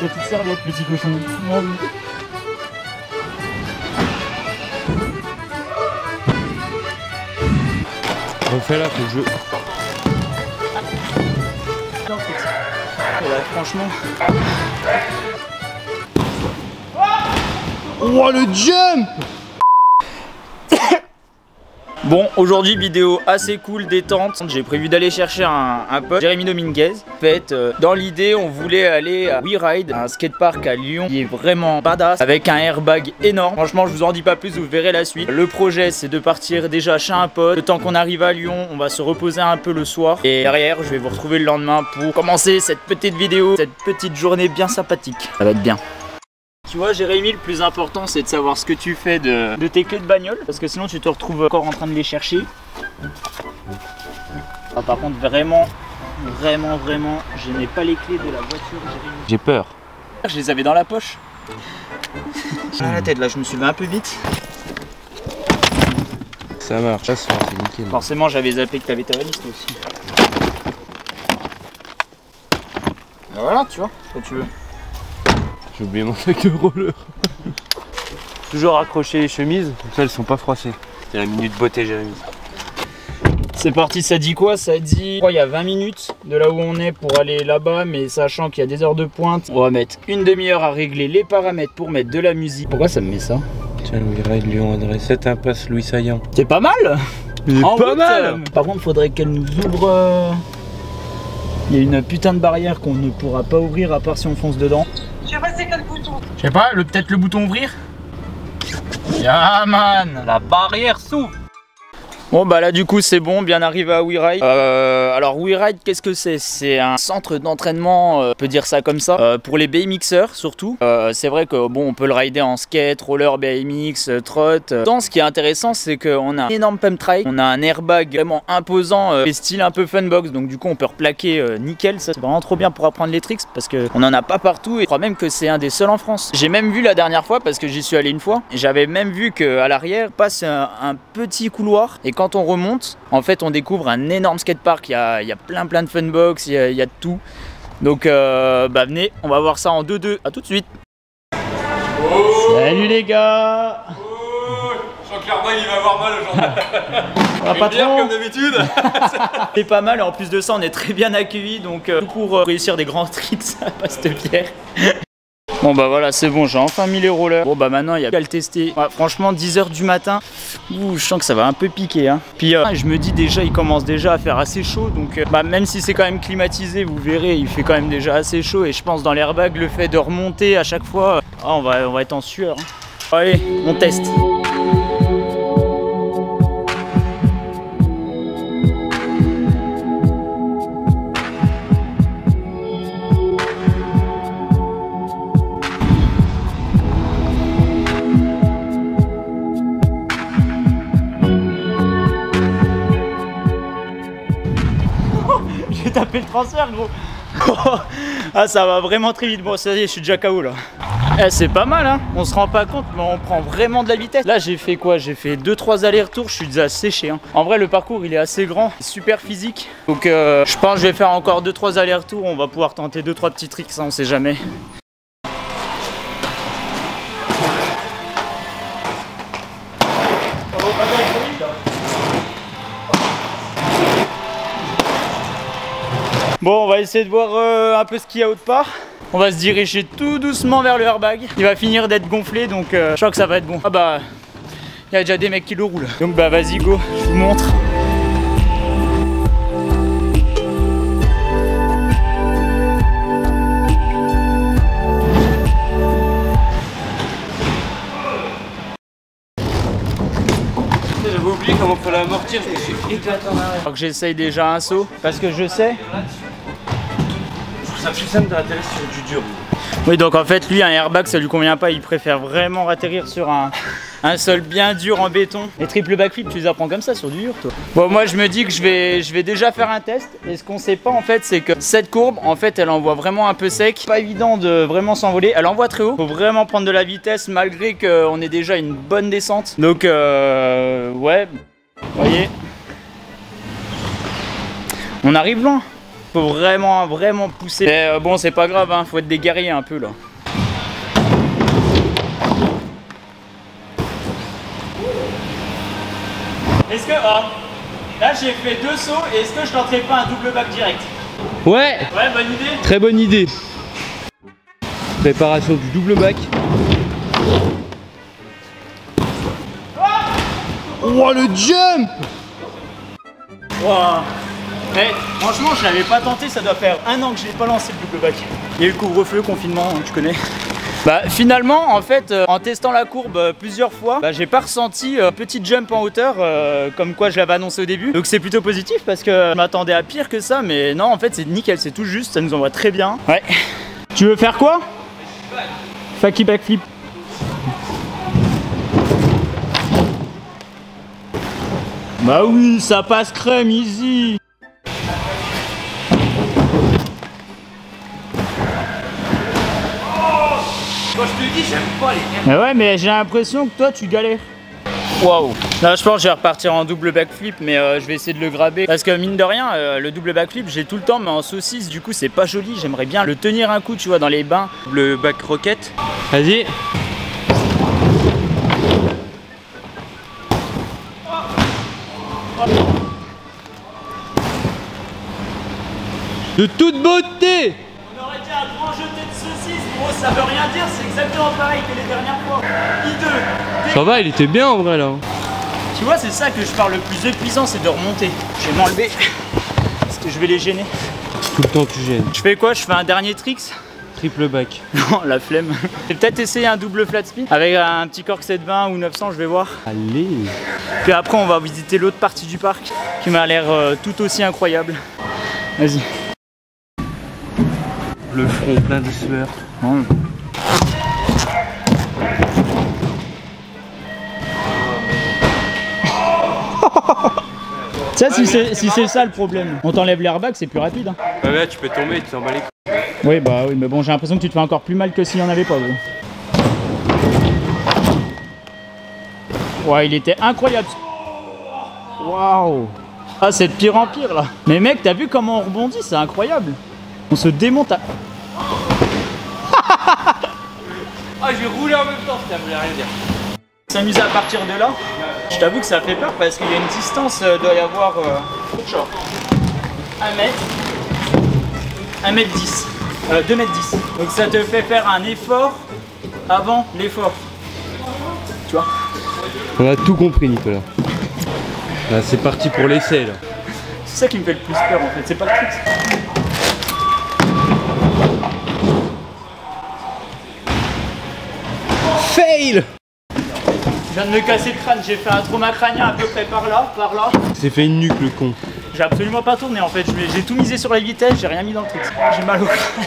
petite serviette, petit cochon. Oh, oui. Refais-la, faut que je... Et là, franchement... Oh, le jump! Bon, aujourd'hui vidéo assez cool, détente. J'ai prévu d'aller chercher un pote, Jérémy Dominguez. En fait, dans l'idée, on voulait aller à WeRide, un skatepark à Lyon qui est vraiment badass, avec un airbag énorme. Franchement, je vous en dis pas plus, vous verrez la suite. Le projet, c'est de partir déjà chez un pote. Le temps qu'on arrive à Lyon, on va se reposer un peu le soir. Et derrière, je vais vous retrouver le lendemain pour commencer cette petite vidéo, cette petite journée bien sympathique. Ça va être bien. Tu vois Jérémy, le plus important c'est de savoir ce que tu fais de tes clés de bagnole, parce que sinon tu te retrouves encore en train de les chercher. Ah, par contre vraiment, je n'ai pas les clés de la voiture Jérémy. J'ai peur. Je les avais dans la poche. À la tête là, je me suis levé un peu vite. Ça marche, ça c'est nickel. Forcément j'avais zappé que tu avais ta valise toi aussi. Et voilà, tu vois, ce que tu veux. J'ai oublié mon sac de roller. Toujours accrocher les chemises, comme ça elles sont pas froissées. C'est la minute beauté Jérémy. C'est parti, ça dit quoi? Ça dit, je crois, il y a 20 minutes de là où on est pour aller là-bas, mais sachant qu'il y a des heures de pointe, on va mettre une demi-heure à régler les paramètres pour mettre de la musique. Pourquoi ça me met ça? Tiens, WeRide Lyon adresse 7 impasse Louis Saillant. C'est pas mal. C'est pas mal. Par contre, faudrait qu'elle nous ouvre. Il y a une putain de barrière qu'on ne pourra pas ouvrir à part si on fonce dedans. Je sais pas c'est quel bouton. Je sais pas, peut-être le bouton ouvrir. Yeah man. La barrière s'ouvre. Bon bah là du coup c'est bon, bien arrivé à WeRide. Alors WeRide qu'est-ce que c'est? C'est un centre d'entraînement, on peut dire ça comme ça, pour les BMXers surtout. C'est vrai que bon on peut le rider en skate, roller, BMX, trot. Ce qui est intéressant c'est qu'on a un énorme pump track, on a un airbag vraiment imposant, style un peu funbox, donc du coup on peut replaquer nickel. Ça c'est vraiment trop bien pour apprendre les tricks parce qu'on en a pas partout et je crois même que c'est un des seuls en France. J'ai même vu la dernière fois parce que j'y suis allé une fois, j'avais même vu qu'à l'arrière passe un petit couloir et quand on remonte, en fait on découvre un énorme skatepark, il y a plein de funbox, il y a de tout. Donc bah venez, on va voir ça en 2-2, à tout de suite. Oh, salut les gars. Oh, je sens que l'airbag il va avoir mal aujourd'hui. Pas trop comme d'habitude. C'est pas mal et en plus de ça on est très bien accueillis, donc pour réussir des grands tricks à Basse-Pierre. Bon bah voilà, c'est bon, j'ai enfin mis les rollers. Bon bah maintenant il y a qu'à le tester. Ouais, franchement 10 h du matin, je sens que ça va un peu piquer hein. Puis je me dis déjà, il commence déjà à faire assez chaud. Donc bah, même si c'est quand même climatisé, vous verrez, il fait quand même déjà assez chaud. Et je pense dans l'airbag, le fait de remonter à chaque fois, on va être en sueur hein. Allez, on teste. J'ai tapé le transfert gros. Ah ça va vraiment très vite. Bon ça y est, je suis déjà KO là. C'est pas mal hein, on se rend pas compte mais on prend vraiment de la vitesse. Là j'ai fait quoi? J'ai fait 2-3 allers-retours, je suis déjà séché hein. En vrai le parcours il est assez grand, super physique. Donc je pense que je vais faire encore 2-3 allers-retours, on va pouvoir tenter 2-3 petits tricks, ça on sait jamais. Bon, on va essayer de voir un peu ce qu'il y a autre part. On va se diriger tout doucement vers le airbag. Il va finir d'être gonflé, donc je crois que ça va être bon. Ah bah, il y a déjà des mecs qui le roulent. Donc bah vas-y go, je vous montre. J'avais oublié comment il fallait amortir, je me suis éclaté en arrière. Alors que j'essaye déjà un saut, parce que je sais. Je trouve ça plus simple d'atterrir sur du dur. Oui, donc en fait, lui, un airbag, ça lui convient pas. Il préfère vraiment atterrir sur un sol bien dur en béton. Les triple backflip, tu les apprends comme ça sur du dur, toi. Bon, moi, je me dis que je vais déjà faire un test. Et ce qu'on sait pas, en fait, c'est que cette courbe, en fait, elle envoie vraiment un peu sec. Pas évident de vraiment s'envoler. Elle envoie très haut. Faut vraiment prendre de la vitesse malgré qu'on ait déjà une bonne descente. Donc, ouais, vous voyez. On arrive loin. Faut vraiment pousser. Mais bon, c'est pas grave, hein, faut être des guerriers un peu là. Est-ce que... Oh, là j'ai fait 2 sauts et est-ce que je tenterai pas un double back direct? Ouais. Ouais, bonne idée. Très bonne idée. Préparation du double back. Oh le jump! Wow. Eh, franchement je l'avais pas tenté, ça doit faire 1 an que je l'ai pas lancé le double back. Il y a eu le couvre-feu, confinement, hein, tu connais. Bah finalement en fait en testant la courbe plusieurs fois, bah, j'ai pas ressenti petite jump en hauteur comme quoi je l'avais annoncé au début. Donc c'est plutôt positif parce que je m'attendais à pire que ça, mais non en fait c'est nickel, c'est tout juste, ça nous envoie très bien. Ouais. Tu veux faire quoi? Fakie backflip. Bah oui, ça passe crème, easy. Quand je te dis, j'aime pas les gars. Mais ouais, mais j'ai l'impression que toi tu galères. Waouh. Là je pense que je vais repartir en double backflip, mais je vais essayer de le graber. Parce que mine de rien, le double backflip j'ai tout le temps, mais en saucisse du coup c'est pas joli. J'aimerais bien le tenir un coup, tu vois, dans les bains. Le back rocket. Vas-y. De toute beauté. On aurait dit un grand jeté de saucisse, gros, ça veut rien dire, c'est exactement pareil que les dernières fois. I2. Ça va, il était bien en vrai là. Tu vois, c'est ça que je parle le plus épuisant, c'est de remonter. Je vais m'enlever parce que je vais les gêner. Tout le temps tu gênes. Je fais quoi? Je fais un dernier tricks? Triple back. Non, la flemme. Je vais peut-être essayer un double flat spin avec un petit cork 720 ou 900, je vais voir. Allez. Puis après, on va visiter l'autre partie du parc qui m'a l'air tout aussi incroyable. Vas-y. Le front plein de sueur. Mmh. Ça, si c'est ça le problème, on t'enlève l'airbag, c'est plus rapide. Hein. Ouais, là tu peux tomber et tu t'en bats les couilles. Oui, bah oui, mais bon, j'ai l'impression que tu te fais encore plus mal que s'il n'y en avait pas, gros. Ouais, il était incroyable. Waouh. Ah, c'est de pire en pire là. Mais mec, t'as vu comment on rebondit? C'est incroyable. On se démonte à... Ah, j'ai roulé en même temps, ça voulait rien dire. S'amuser à partir de là, je t'avoue que ça fait peur parce qu'il y a une distance, doit y avoir genre 1 mètre, 1 mètre 10, 2 mètres 10. Donc ça te fait faire un effort avant l'effort. Tu vois? On a tout compris, Nicolas. Là, c'est parti pour l'essai là. C'est ça qui me fait le plus peur en fait, c'est pas le truc. Fail! Je viens de me casser le crâne, j'ai fait un trauma crânien à peu près par là, C'est fait une nuque le con. J'ai absolument pas tourné en fait, j'ai tout misé sur la vitesse, j'ai rien mis dans le truc. J'ai mal au crâne.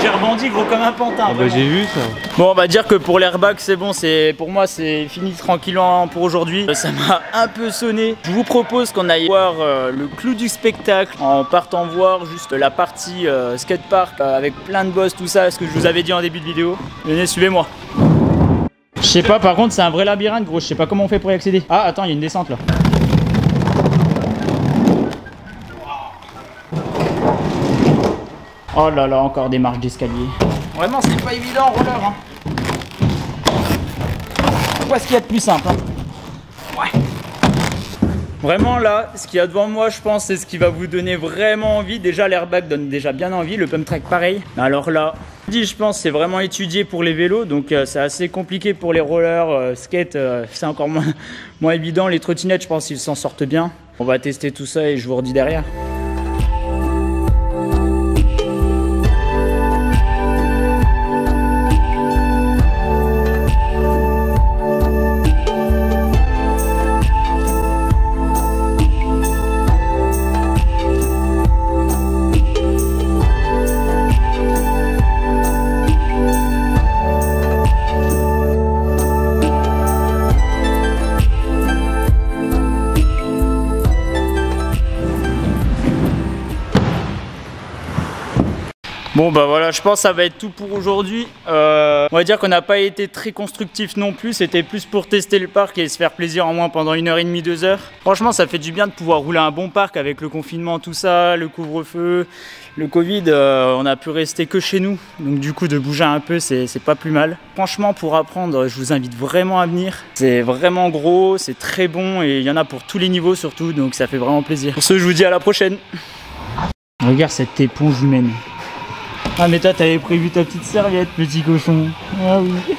J'ai rebondi gros comme un pantin. Ah bah j'ai vu ça. Bon, on va dire que pour l'airbag c'est bon, pour moi c'est fini tranquillement pour aujourd'hui. Ça m'a un peu sonné. Je vous propose qu'on aille voir le clou du spectacle en partant voir juste la partie skatepark avec plein de boss, tout ça, ce que je vous avais dit en début de vidéo. Venez, suivez-moi. Je sais pas, par contre c'est un vrai labyrinthe gros, je sais pas comment on fait pour y accéder. Ah attends, il y a une descente là. Oh là là, encore des marches d'escalier. Vraiment c'est pas évident en roller hein. Où est-ce qu'il y a de plus simple hein. Ouais. Vraiment là, ce qu'il y a devant moi je pense c'est ce qui va vous donner vraiment envie. Déjà l'airbag donne déjà bien envie, le pump track pareil. Alors là, je pense c'est vraiment étudié pour les vélos, donc c'est assez compliqué pour les rollers, skate, c'est encore moins évident. Les trottinettes je pense qu'ils s'en sortent bien. On va tester tout ça et je vous redis derrière. Bon bah voilà, je pense que ça va être tout pour aujourd'hui. On va dire qu'on n'a pas été très constructif non plus, c'était plus pour tester le parc et se faire plaisir en moins pendant 1h30, 2 heures. Franchement ça fait du bien de pouvoir rouler un bon parc avec le confinement, tout ça, le couvre-feu, le Covid, on a pu rester que chez nous. Donc du coup de bouger un peu c'est pas plus mal. Franchement pour apprendre, je vous invite vraiment à venir. C'est vraiment gros, c'est très bon et il y en a pour tous les niveaux surtout, donc ça fait vraiment plaisir. Pour ce je vous dis à la prochaine. Regarde cette éponge humaine. Ah mais toi t'avais prévu ta petite serviette petit cochon. Ah oui.